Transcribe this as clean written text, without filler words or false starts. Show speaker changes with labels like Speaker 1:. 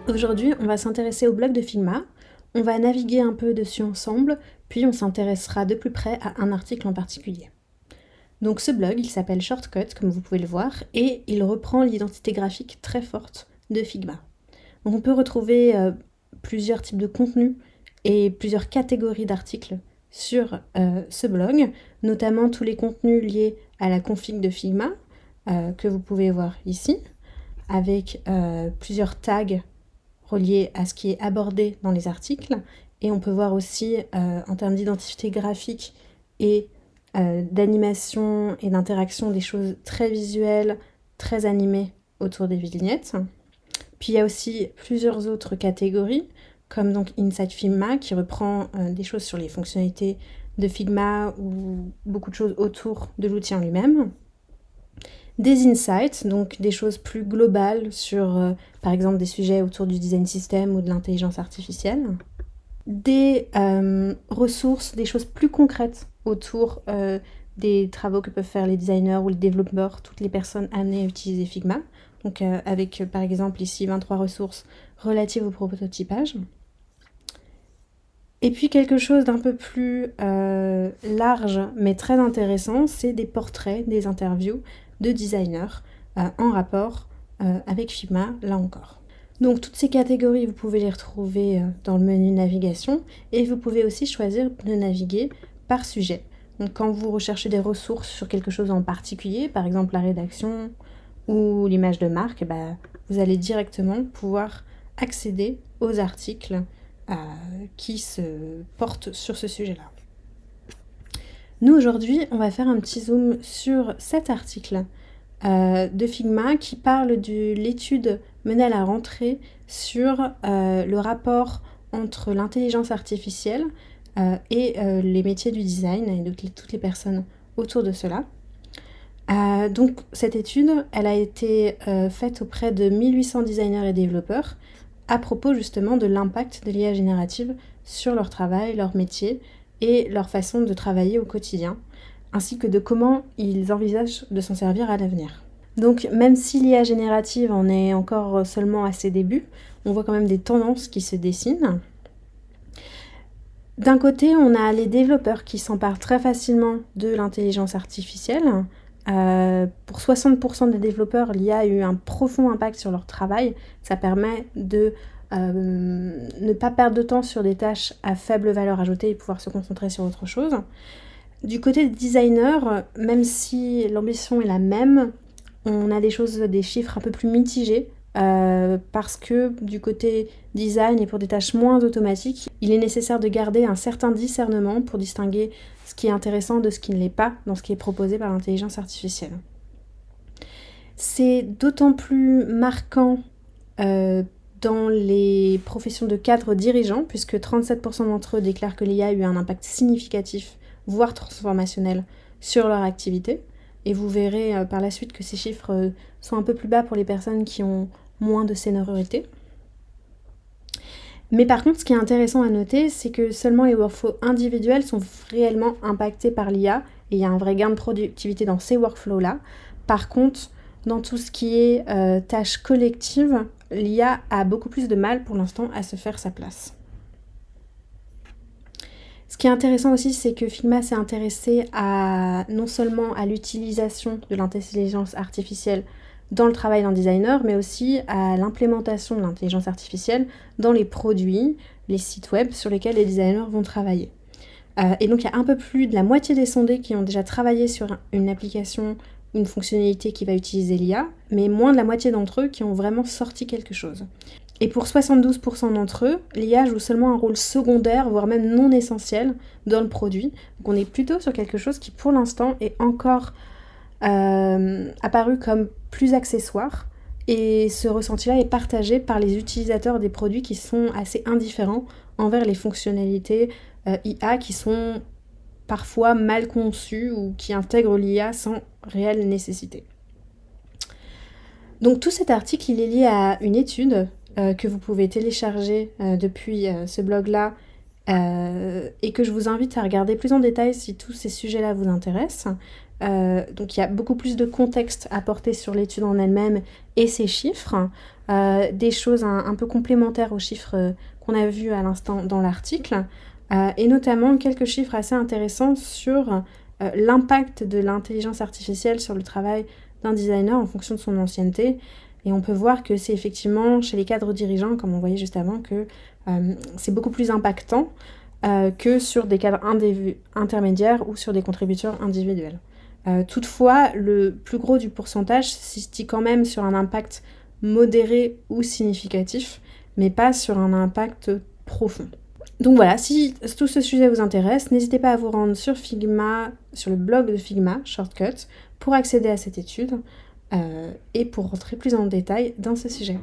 Speaker 1: Aujourd'hui, on va s'intéresser au blog de Figma, on va naviguer un peu dessus ensemble, puis on s'intéressera de plus près à un article en particulier. Donc ce blog, il s'appelle Shortcut, comme vous pouvez le voir, et il reprend l'identité graphique très forte de Figma. Donc on peut retrouver plusieurs types de contenus et plusieurs catégories d'articles sur ce blog, notamment tous les contenus liés à la config de Figma, que vous pouvez voir ici, avec plusieurs tags reliés à ce qui est abordé dans les articles. Et on peut voir aussi, en termes d'identité graphique et d'animation et d'interaction, des choses très visuelles, très animées autour des vignettes. Puis il y a aussi plusieurs autres catégories, comme donc Inside Figma, qui reprend des choses sur les fonctionnalités de Figma ou beaucoup de choses autour de l'outil en lui-même. Des insights, donc des choses plus globales sur, par exemple, des sujets autour du design system ou de l'intelligence artificielle. Des ressources, des choses plus concrètes autour des travaux que peuvent faire les designers ou les développeurs, toutes les personnes amenées à utiliser Figma. Donc avec par exemple ici 23 ressources relatives au prototypage. Et puis quelque chose d'un peu plus large mais très intéressant, c'est des portraits, des interviews de designers en rapport avec Figma, là encore. Donc toutes ces catégories, vous pouvez les retrouver dans le menu navigation et vous pouvez aussi choisir de naviguer par sujet. Donc quand vous recherchez des ressources sur quelque chose en particulier, par exemple la rédaction ou l'image de marque, vous allez directement pouvoir accéder aux articles qui se portent sur ce sujet-là. Nous aujourd'hui, on va faire un petit zoom sur cet article de Figma qui parle de l'étude menée à la rentrée sur le rapport entre l'intelligence artificielle et les métiers du design et donc toutes les personnes autour de cela. Donc cette étude, elle a été faite auprès de 1800 designers et développeurs à propos justement de l'impact de l'IA générative sur leur travail, leur métier et leur façon de travailler au quotidien, ainsi que de comment ils envisagent de s'en servir à l'avenir. Donc même si l'IA générative en est encore seulement à ses débuts, on voit quand même des tendances qui se dessinent. D'un côté, on a les développeurs qui s'emparent très facilement de l'intelligence artificielle. Pour 60% des développeurs, l'IA a eu un profond impact sur leur travail. Ça permet de ne pas perdre de temps sur des tâches à faible valeur ajoutée et pouvoir se concentrer sur autre chose. Du côté des designers, même si l'ambition est la même, on a des chiffres un peu plus mitigés parce que du côté design et pour des tâches moins automatiques, il est nécessaire de garder un certain discernement pour distinguer ce qui est intéressant de ce qui ne l'est pas dans ce qui est proposé par l'intelligence artificielle. C'est d'autant plus marquant dans les professions de cadres dirigeants, puisque 37% d'entre eux déclarent que l'IA a eu un impact significatif, voire transformationnel, sur leur activité. Et vous verrez par la suite que ces chiffres sont un peu plus bas pour les personnes qui ont moins de seniorité. Mais par contre, ce qui est intéressant à noter, c'est que seulement les workflows individuels sont réellement impactés par l'IA et il y a un vrai gain de productivité dans ces workflows-là. Par contre, dans tout ce qui est tâches collectives, l'IA a beaucoup plus de mal pour l'instant à se faire sa place. Ce qui est intéressant aussi, c'est que Figma s'est intéressé non seulement à l'utilisation de l'intelligence artificielle dans le travail d'un designer, mais aussi à l'implémentation de l'intelligence artificielle dans les produits, les sites web sur lesquels les designers vont travailler. Et donc il y a un peu plus de la moitié des sondés qui ont déjà travaillé sur une application, une fonctionnalité qui va utiliser l'IA, mais moins de la moitié d'entre eux qui ont vraiment sorti quelque chose. Et pour 72% d'entre eux, l'IA joue seulement un rôle secondaire, voire même non essentiel dans le produit. Donc on est plutôt sur quelque chose qui pour l'instant est encore apparu comme plus accessoire. Et ce ressenti-là est partagé par les utilisateurs des produits qui sont assez indifférents envers les fonctionnalités IA qui sont parfois mal conçues ou qui intègrent l'IA sans réelle nécessité. Donc tout cet article, il est lié à une étude que vous pouvez télécharger depuis ce blog-là et que je vous invite à regarder plus en détail si tous ces sujets-là vous intéressent. Donc il y a beaucoup plus de contexte apporté sur l'étude en elle-même et ses chiffres. des choses un peu complémentaires aux chiffres qu'on a vus à l'instant dans l'article, et notamment quelques chiffres assez intéressants sur l'impact de l'intelligence artificielle sur le travail d'un designer en fonction de son ancienneté. Et on peut voir que c'est effectivement chez les cadres dirigeants, comme on voyait juste avant, que c'est beaucoup plus impactant que sur des cadres intermédiaires ou sur des contributeurs individuels. Toutefois, le plus gros du pourcentage se situe quand même sur un impact modéré ou significatif, mais pas sur un impact profond. Donc voilà, si tout ce sujet vous intéresse, n'hésitez pas à vous rendre sur Figma, sur le blog de Figma, Shortcut, pour accéder à cette étude et pour rentrer plus en détail dans ce sujet.